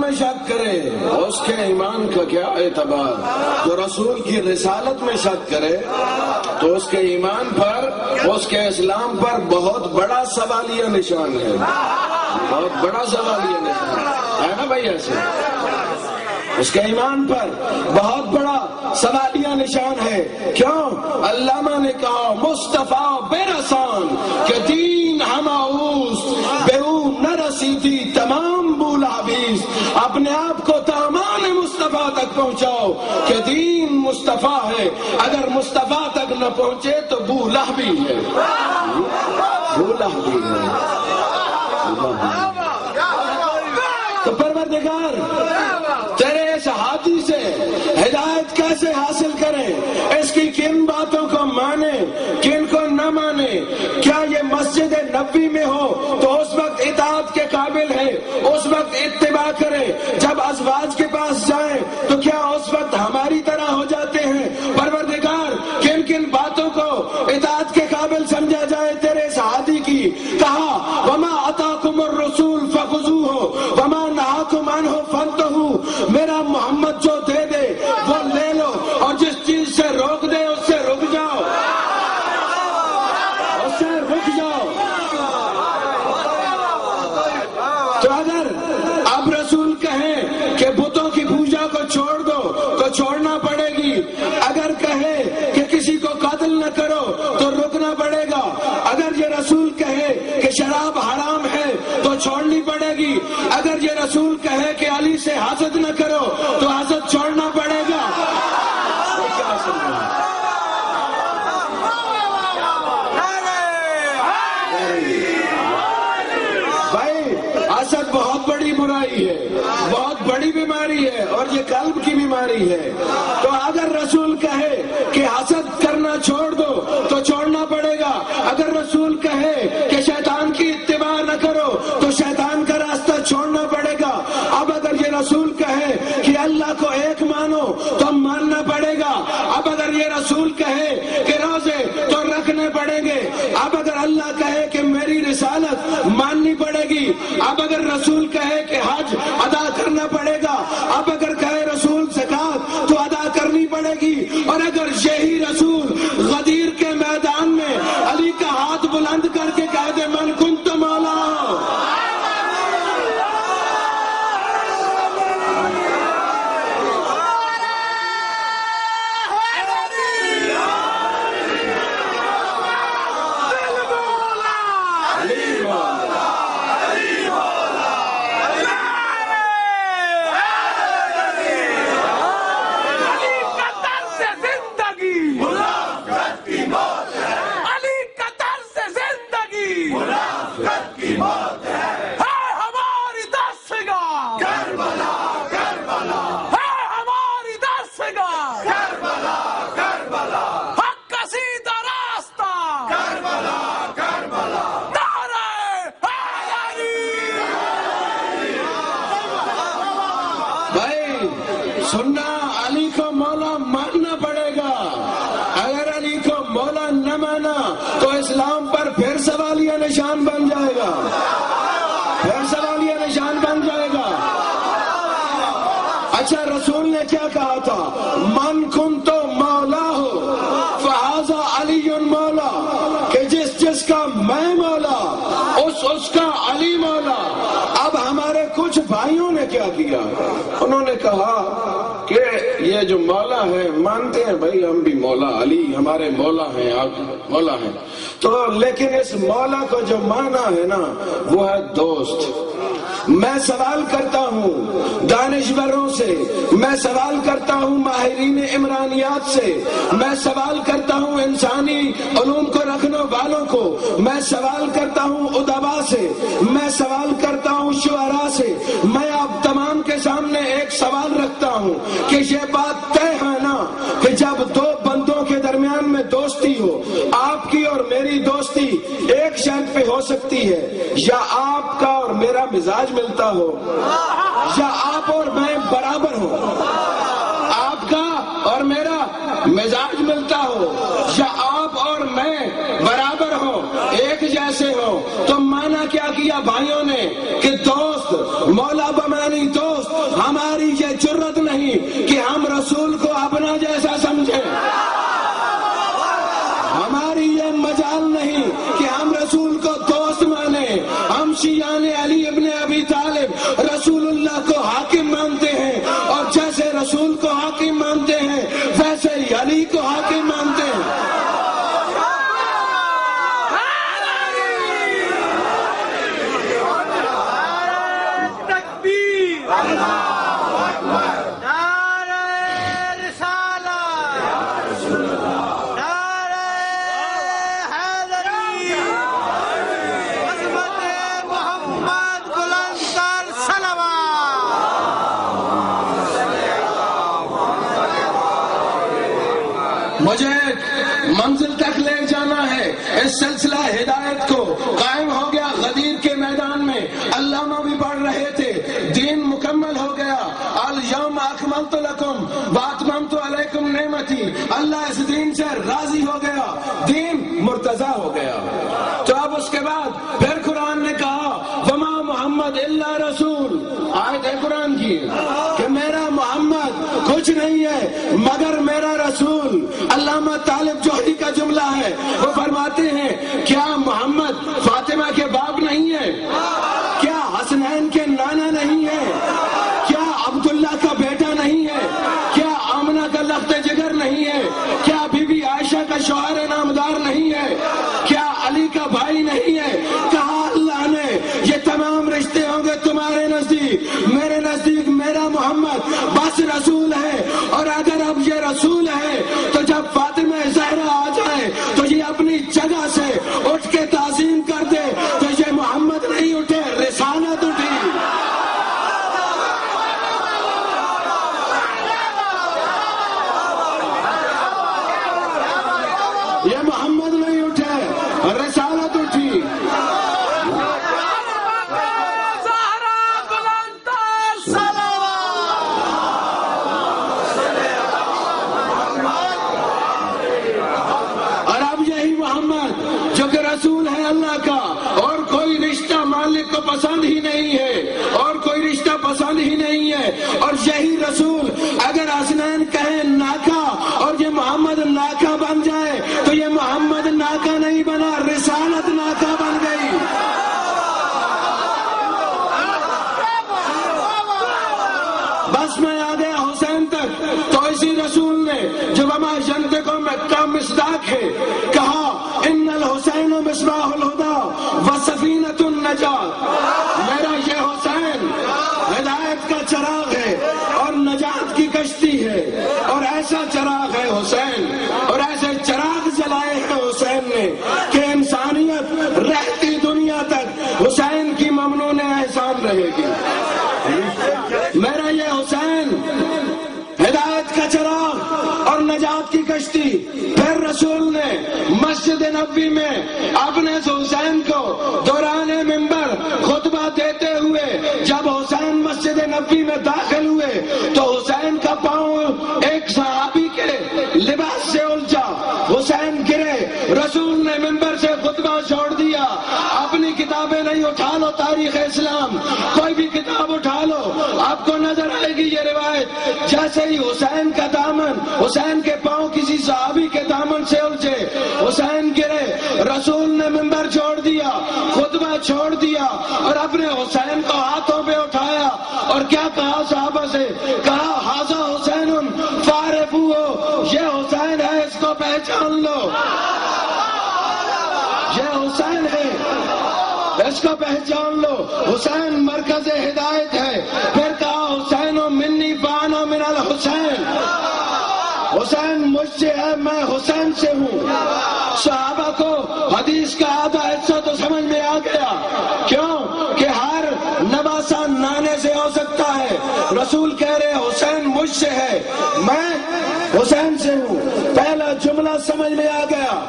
میں شک کرے اس کے ایمان کا کیا اعتبار؟ جو رسول کی رسالت میں شک کرے تو اس کے ایمان پر، اس کے اسلام پر بہت بڑا سوالیہ نشان ہے، بہت بڑا سوالیہ نشان ہے نا بھائی؟ ایسے اس کے ایمان پر بہت بڑا سوالیہ نشان ہے۔ کیوں؟ علامہ نے کہا مصطفیٰ بے رسان کہ دین ہماؤس بے او نہ رسیدی تمام بولابیز، اپنے آپ کو تامان مصطفیٰ تک پہنچاؤ کہ دین مصطفیٰ ہے، اگر مصطفیٰ تک نہ پہنچے تو بولہ بھی ہے، بولہ بھی ہے۔ تو پروردگار تیرے اس ہاتھی سے ہدایت کیسے حاصل کریں؟ اس کی کن باتوں کو مانے، کن کو نہ مانے؟ کیا یہ مسجد نبوی میں ہو تو اس وقت اطاعت کے قابل ہے، اس وقت اتباع کرے، جب ازواج کے پاس جائیں تو کیا اس وقت ہماری طرح ہو جاتے ہیں؟ پروردگار کن کن باتوں کو اطاعت کے قابل سمجھا جائے تیرے اس ہاتھی کی؟ کہا وما اتاکم الرسول فخذوہ وما نہاکم عنہ فانتہوا، میرا محمد جو دے دے وہ لے لو، اور جس چیز سے روک دے اس سے رک جاؤ، اس سے رک جاؤ۔ تو اگر اب رسول کہیں کہ بتوں کی پوجا کو چھوڑ دو تو چھوڑنا پڑے گی، اگر کہے کہ کسی کو قتل نہ کرو تو رکنا پڑے گا، اگر یہ رسول کہے کہ شراب حرام ہے تو چھوڑنی پڑے گی، اگر یہ رسول کہے کہ علی سے حسد نہ کرو تو حسد چھوڑنا پڑے گا۔ بھائی حسد بہت بڑی برائی ہے، بہت بڑی بیماری ہے، اور یہ قلب کی بیماری ہے۔ تو اگر رسول کہے کہ حسد کرنا چھوڑ دو تو چھوڑنا پڑے گا، اگر رسول کہے کہ شیطان کی اتباع نہ کرو تو شیطان کا راستہ چھوڑنا پڑے گا۔ اب اگر یہ رسول کہے کہ اللہ کو ایک مانو تو ماننا پڑے گا، اب اگر یہ رسول کہے کہ روزے تو رکھنے پڑیں گے، اب اگر اللہ کہے کہ میری رسالت ماننی پڑے گی، اب اگر رسول کہے کہ حج ادا کرنا پڑے گا، اب اگر کہے رسول زکات تو ادا کرنی پڑے گی، اور اگر یہی رسول غدیر کے میدان میں علی کا ہاتھ بلند کر کے کہہ دے من کنت مولا، سننا علی کو مولا ماننا پڑے گا، اگر علی کو مولا نہ مانا تو اسلام پر پھر سوالیہ نشان بن جائے گا، پھر سوالیہ نشان بن جائے گا۔ اچھا رسول نے کیا کہا تھا؟ من کنت مولا ہو فہذا علی مولا، کہ جس جس کا میں مولا اس کا علی مولا۔ اب ہمارے کچھ بھائیوں نے کیا کیا؟ انہوں نے کہا کہ یہ جو مولا ہے مانتے ہیں بھائی ہم بھی مولا، علی ہمارے مولا ہیں، آپ مولا ہیں، تو لیکن اس مولا کو جو مانا ہے نا وہ ہے دوست۔ میں سوال کرتا ہوں دانشوروں سے، میں سوال کرتا ہوں ماہرین عمرانیات سے، میں سوال کرتا ہوں انسانی علوم کو رکھنے والوں کو، میں سوال کرتا ہوں ادبا سے، میں سوال کرتا ہوں شعراء سے، میں آپ تمام کے سامنے ایک سوال رکھتا ہوں کہ یہ بات طے ہے نا کہ جب دو بندوں کے درمیان میں دوستی ہو، آپ کی اور میری دوستی ایک شرط پہ ہو سکتی ہے، یا آپ کا اور میرا مزاج ملتا ہو، یا آپ اور میں برابر ہو، آپ کا اور میرا مزاج ملتا ہو، یا آپ اور میں برابر ہو، ایک جیسے ہو۔ تو مانا کیا کیا بھائیوں نے کہ دوست مولا بمانی دوست کو حاکم مانتے ہیں۔ مجھے منزل تک لے جانا ہے۔ اس سلسلہ ہدایت کو قائم ہو گیا غدیر کے میدان میں، علامہ بھی پڑھ رہے تھے، دین مکمل ہو گیا۔ الیوم اکملت لکم واتممت علیکم نعمتی، اللہ اس دین سے راضی ہو گیا، دین مرتضی ہو گیا۔ تو اب اس کے بعد پھر قرآن نے کہا وما محمد الا رسول، آیت ہے قرآن کی کہ میرا محمد کچھ نہیں ہے مگر میرا رسول۔ علامہ طالب جوہری کا جملہ ہے، وہ فرماتے ہیں کیا محمد فاطمہ کے باپ نہیں ہے؟ کیا حسنین کے نانا نہیں ہے؟ کیا عبداللہ کا بیٹا نہیں ہے؟ کیا آمنہ کا لخت جگر نہیں ہے؟ کیا بی بی عائشہ کا شوہر نامدار نہیں ہے؟ کیا علی کا بھائی نہیں ہے؟ کہا اللہ نے یہ تمام رشتے ہوں گے تمہارے نزدیک، میرے نزدیک میرا محمد بس رسول ہے۔ اور اگر اب یہ رسول ہے تو جب فاطمہ زہرا آ جائے تو یہ اپنی جگہ سے اٹھ کے تعظیم کر دے، تو یہ محمد نہیں اٹھے، رسالت اٹھی۔ یہ محمد نہیں اٹھے، رسالت اٹھی۔ رسول ہے اللہ کا، اور کوئی رشتہ مالک کو پسند ہی نہیں ہے، اور کوئی رشتہ پسند ہی نہیں ہے۔ اور یہی رسول اگر حسنین کہیں ناکا اور یہ محمد ناکا بن جائے تو یہ محمد ناکا نہیں بنا، رسالت ناکا بن گئی۔ بس میں آ گیا حسین تک، تو اسی رسول نے جو وما ینطق کا مصداق ہے کہا ان الحسین مصباح الہدی وسفینۃ النجات، میرا یہ حسین ہدایت کا چراغ ہے اور نجات کی کشتی ہے۔ اور ایسا چراغ ہے حسین، اور ایسے چراغ جلائے ہیں حسین نے کہ انسانیت رہتی دنیا تک حسین کی ممنون احسان رہے گی۔ میرا یہ حسین ہدایت کا چراغ اور نجات کی کشتی۔ پھر رسول نے مسجد نبوی میں اپنے حسین کو دوران منبر خطبہ دیتے ہوئے جب حسین مسجد نبوی میں داخل ہوئے تو حسین کا پاؤں ایک صحابی کے لباس سے الجھا، حسین گرے، رسول نے منبر سے خطبہ چھوڑ دیا۔ اپنی کتابیں نہیں، اٹھا لو تاریخ اسلام، کوئی بھی کتاب اٹھا لو، آپ کو نظر آئے گی یہ روایت۔ جیسے ہی حسین کا دامن، حسین کے پاؤں کسی صحابی کے دامن سے الجھے، حسین گرے، رسول نے منبر چھوڑ دیا، خطبہ چھوڑ دیا، اور اپنے حسین کو ہاتھوں پہ اٹھایا اور کیا کہا صحابہ سے؟ کہا ھذا حسین فاعرفوہ، یہ حسین ہے، اس کو پہچان لو، یہ حسین ہے، اس کو پہچان لو۔ حسین مرکز ہدایت ہے۔ پھر کہا حسین منی فانا من الحسین، حسین مجھ سے ہے، میں حسین سے ہوں۔ صحابہ کو حدیث کا آدھا حصہ تو سمجھ میں آ گیا، کیوں کہ ہر نواسہ نانے سے ہو سکتا ہے۔ رسول کہہ رہے حسین مجھ سے ہے، میں حسین سے ہوں۔ پہلا جملہ سمجھ میں آ گیا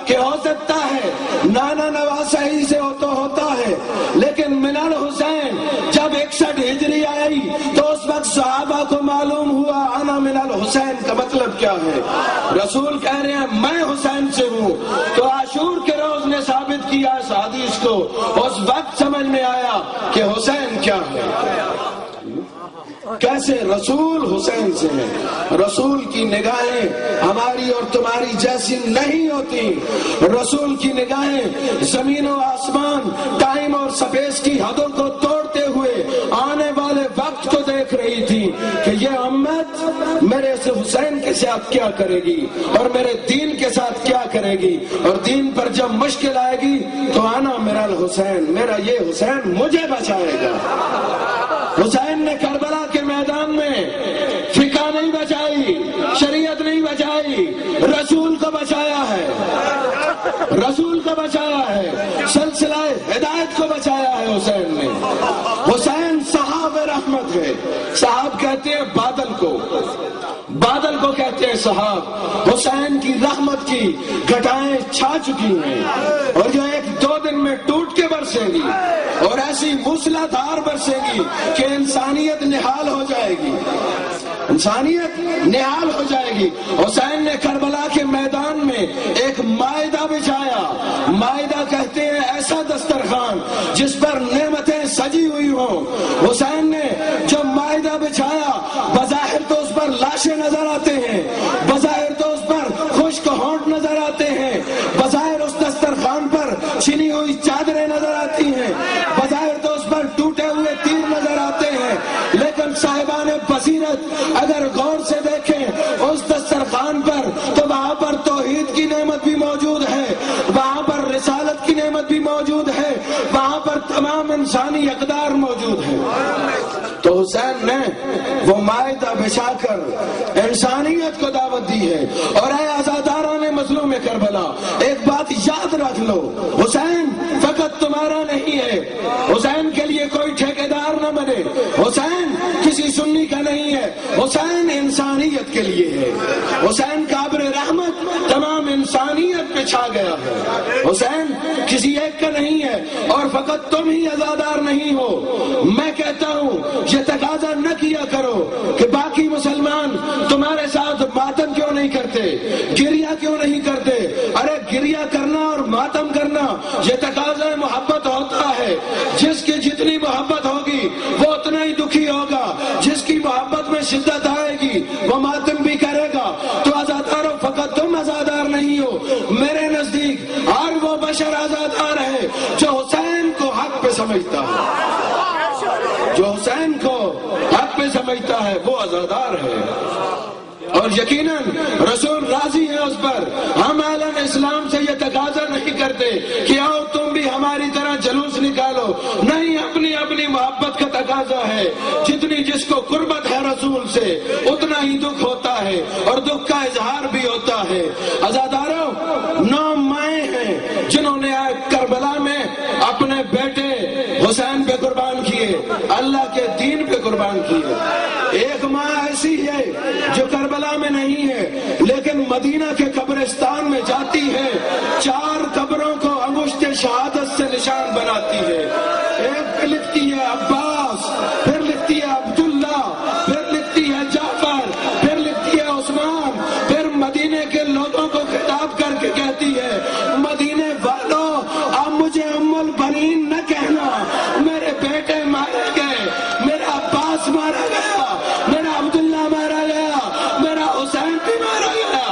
کہ ہو سکتا ہے نانا نواسہ ہی سے ہو تو ہوتا ہے، لیکن من الحسین جب 61 ہجری آئی تو اس وقت صحابہ کو معلوم ہوا انا من الحسین کا مطلب کیا ہے۔ رسول کہہ رہے ہیں میں حسین سے ہوں۔ تو عاشور کے روز نے ثابت کیا اس حدیث کو، اس وقت سمجھ میں آیا کہ حسین کیا ہے، کیسے رسول حسین سے ہیں۔ رسول کی نگاہیں ہماری اور تمہاری جیسی نہیں ہوتی، رسول کی نگاہیں زمین و آسمان، ٹائم اور سپیس کی حدوں کو توڑتے ہوئے آنے والے وقت کو دیکھ رہی تھی کہ یہ امت امت میرے سے حسین کے ساتھ کیا کرے گی اور میرے دین کے ساتھ کیا کرے گی، اور دین پر جب مشکل آئے گی تو آنا میرا الحسین، میرا یہ حسین مجھے بچائے گا۔ حسین نے کربلا کے میدان میں فقہ نہیں بچائی، شریعت نہیں بچائی، رسول کو بچایا ہے، رسول کو بچایا ہے، سلسلہ ہدایت کو بچایا ہے حسین نے۔ حسین صحاب رحمت ہے، صحاب کہتے ہیں بادل کو، بادل کو کہتے ہیں صحاب۔ حسین کی رحمت کی گھٹائیں چھا چکی ہیں اور جو ایک دو دن میں ٹوٹ کے برسے گی اور ایسی موسلا دھار برسے گی کہ انسانیت نہال ہو جائے گی، انسانیت نہال ہو جائے گی۔ حسین نے کربلا کے میدان میں ایک مائدہ بچھایا، مائدہ کہتے ہیں ایسا دسترخوان جس پر نعمتیں سجی ہوئی ہوں۔ حسین نے جو مائدہ بچھایا، بظاہر تو اس پر لاشیں نظر آتے ہیں، بظاہر تو اس پر خشک ہونٹ نظر آتے ہیں، بظاہر اس دسترخوان پر چھنی ہوئی چادریں نظر آتی ہیں، بظاہر تو اس پر ٹوٹے ہوئے تیر نظر آتے ہیں، لیکن صاحبان بصیرت اگر غور سے دیکھیں اس دسترخوان پر تو وہاں پر توحید کی نعمت بھی موجود ہے، وہاں پر رسالت کی نعمت بھی موجود ہے، وہاں پر تمام انسانی اقدار موجود ہے۔ تو حسین نے وہ مائدہ بچھا کر انسانیت کو دعوت دی ہے۔ اور اے عزاداران مظلوم کربلا، ایک بات یاد رکھ لو، حسین فقط تمہارا نہیں ہے، حسین کے لیے کوئی ٹھیکیدار نہ بنے، حسین کسی سنی کا نہیں ہے، حسین انسانیت کے لیے ہے، حسین کا ابر رحمت تمام انسانیت پہ چھا گیا ہے، حسین کسی ایک کا نہیں ہے۔ اور فقط تم ہی عزادار نہیں ہو، میں کہتا ہوں یہ تقاضا نہ کیا کرو کہ باقی مسلمان تمہارے ساتھ ماتم کیوں نہیں کرتے، گریہ کیوں نہیں کرتے۔ ارے گریہ کرنا اور ماتم کرنا یہ تقاضا محبت ہوتا ہے، جس کی جتنی محبت ہوگی وہ اتنا ہی دکھی ہوگا، جس کی محبت میں شدت آئے گی وہ ماتم بھی کرے گا۔ تو عزاداروں، فقط تم عزادار نہیں ہو، میرے نزدیک ہر وہ بشر عزادار ہے جو حسین کو حق پہ سمجھتا ہے، جو حسین کو حق پہ سمجھتا ہے وہ عزادار ہے۔ اور یقیناً رسول راضی ہے اس پر۔ ہم عالم اسلام سے یہ تقاضا نہیں کرتے کہ آؤ تم بھی ہماری طرح جلوس نکالو، نہیں، اپنی اپنی محبت کا تقاضا ہے۔ جتنی جس کو قربت ہے رسول سے اتنا ہی دکھ ہوتا ہے اور دکھ کا اظہار بھی ہوتا ہے۔ عزاداروں، 9 مائیں ہیں جنہوں نے کربلا میں اپنے بیٹے حسین پہ قربان کیے، اللہ کے دین پہ قربان کیے۔ ایک ماں ایسی ہے جو کربلا میں نہیں ہے لیکن مدینہ کے قبرستان میں جاتی ہے، 4 قبروں کو انگشت شہادت سے نشان بناتی ہے۔ ایک پہ لکھتی ہے عباس، پھر لکھتی ہے عبداللہ، پھر لکھتی ہے جعفر، پھر لکھتی ہے عثمان، پھر مدینے کے لوگوں کو خطاب کر کے کہتی ہے، مدینے والوں اب مجھے ام البنین نہ کہنا، میرے بیٹے مارے گئے، میرا عباس مارا گیا، میرا عبداللہ مارا گیا، میرا حسین بھی مارا گیا۔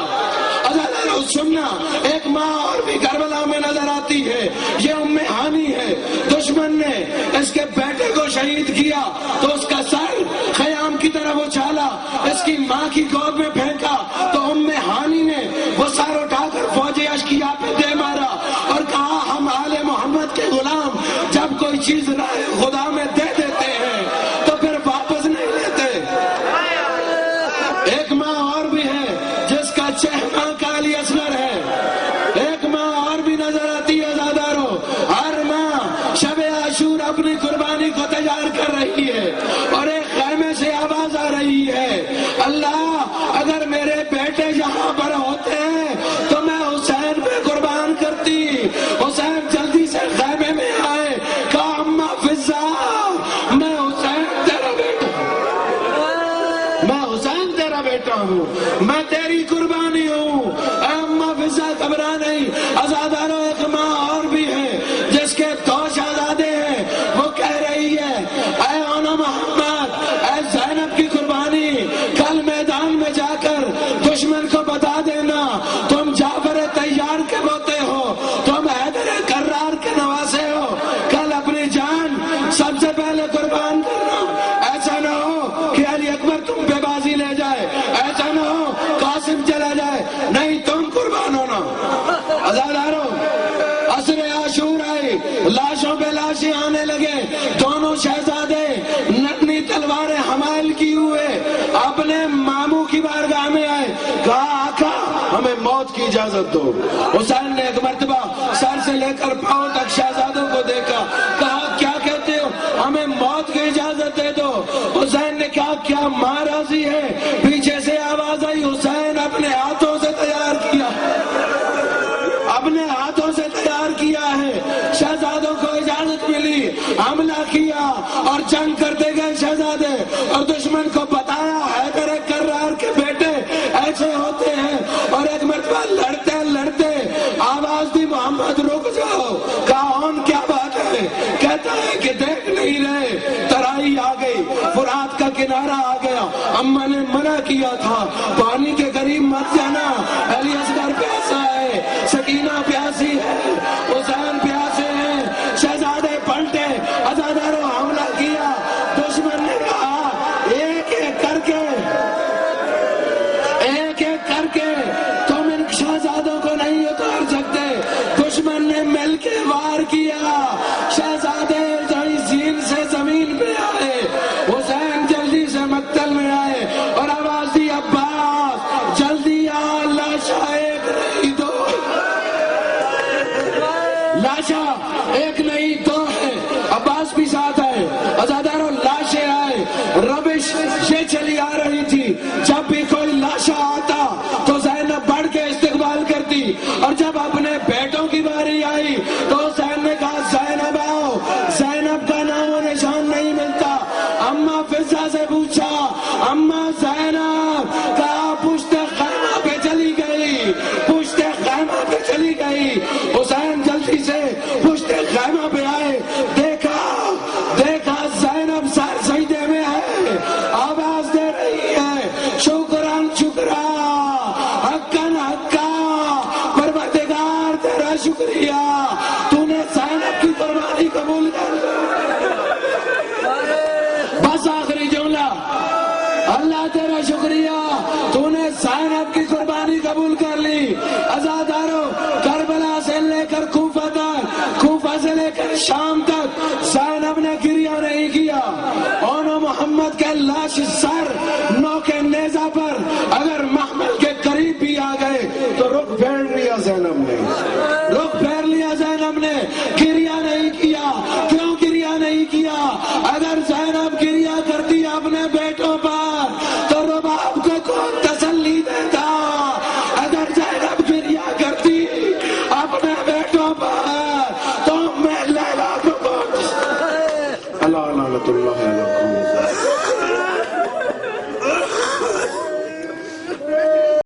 عزاداروں سننا، ایک ماں اور بھی کربلا میں نظر آتی ہے، یہ ام ہانی ہے۔ دشمن نے اس کے بیٹے کو شہید کیا تو اس کا سر خیام کی طرف اچھالا، اس کی ماں کی گود میں پھینکا تو ام ہانی نے وہ سر اٹھا کر فوج اشقیاء پہ دے مارا اور کہا ہم آل محمد کے غلام جب کوئی چیز راہ خدا میں دے دیتے ہیں تو پھر واپس نہیں لیتے۔ ایک ماں اور بھی ہے جس کا 6 ماہ کا علی اصغر ہے، ایک ماں اور بھی نظر آتی ہے۔ عزاداروں، ہر ماں شب عاشور اپنی قربانی کو تیار کر رہی ہے اور ایک خیمے سے آواز آ رہی ہے، اللہ اگر میرے بیٹے یہاں پر ہوتے ہیں تو میں حسین پہ قربان کرتی۔ حسین جلدی سے خیمے میں آئے، کہا اماں فضا، میں حسین تیرا بیٹا ہوں، میں حسین تیرا بیٹا ہوں، میں تیری قربانی ہوں۔ اے اماں فضا گھبرا نہیں۔ عزاداروں، ایک ماں اور بھی ہے جس کے 2 شہزادے ہیں، وہ کہہ رہی ہے، اے اونا محمد، اے زینب کی قربانی، کل میدان میں جا کر دشمن کو بتا دینا تم جعفر طیار کے پوتے ہو، تم حیدر کرار کے نواسے ہو، کل اپنی جان سب سے پہلے قربان کرنا، ایسا نہ ہو کہ علی اکبر تم پہ بازی لے جائے۔ حمائل کی ہوئے اپنے ماموں کی بارگاہ میں آئے، کہا آقا ہمیں موت کی اجازت دو۔ حسین نے ایک مرتبہ سر سے لے کر پاؤں تک شہزادوں کو دیکھا، کہا کیا کہتے ہو، ہمیں موت کی اجازت دے دو۔ حسین نے کہا کیا ماں راضی ہے؟ پیچھے سے آواز آئی، حسین اپنے ہاتھوں سے تیار کیا، اپنے ہاتھوں سے تیار کیا ہے۔ شہزادوں کو اجازت ملی، حملہ کیا اور جنگ کرتے گئے شہزادے، اور دشمن کو بتایا حیدر کرار کے بیٹے ایسے ہوتے ہیں، اور ایک مرتبہ لڑتے لڑتے آواز دی محمد رک جاؤ۔ کہا ان کیا بات ہے؟ کہتا ہے کہ دیکھ نہیں رہے ترائی آ گئی، فرات کا کنارہ آ گیا، اماں نے منع کیا تھا پانی کے قریب مت جانا، علی اصغر پیاسا ہے، سکینہ پیاسی ہے، حسین پیاسے ہیں۔ شہزادے پلٹے، عزاداروں حملہ کیا، دشمن نے کہا ایک ایک کر کے تم ان شہزادوں کو نہیں اتار سکتے۔ دشمن نے مل کے وار کیا، شہزادے زین سے زمین پہ آئے، حسین جلدی سے مقتل میں آئے اور آواز دی عباس جلدی آ، لاشا ایک نہیں دو، لاشا ایک نہیں دو ہے۔ عباس بھی ساتھ آئے، عزاداروں لاشیں آئے، ربش یہ چلی آ رہی تھی، جب بھی کوئی لاشا آتا تو زینب بڑھ کے استقبال کرتی، اور جب اپنے بیٹوں کی باری آئی تو حسین نے کہا زینب آؤ، زینب کا نام و نشان نہیں ملتا۔ اماں فضا سے پوچھا اماں زینب، کہا پشت خیمہ پہ چلی گئی، پشت خیمہ پہ چلی گئی۔ حسین جلدی سے پشت خیمہ پہ آئے، دیکھا زینب سر سجدے میں ہے، آواز دے رہی ہے شکران شکرا، حقاً حقا، پروردگار تیرا شکریہ، تو نے زینب کی قربانی قبول کر لی۔ بس آخری جملہ، اللہ تیرا شکریہ، تو نے زینب کی قربانی قبول کر لی۔ عزاداروں کربلا سے لے کر کوفہ تک، کوفہ سے لے کر شام تک زینب نے گریہ نہیں کیا، اور محمد کا لاش سر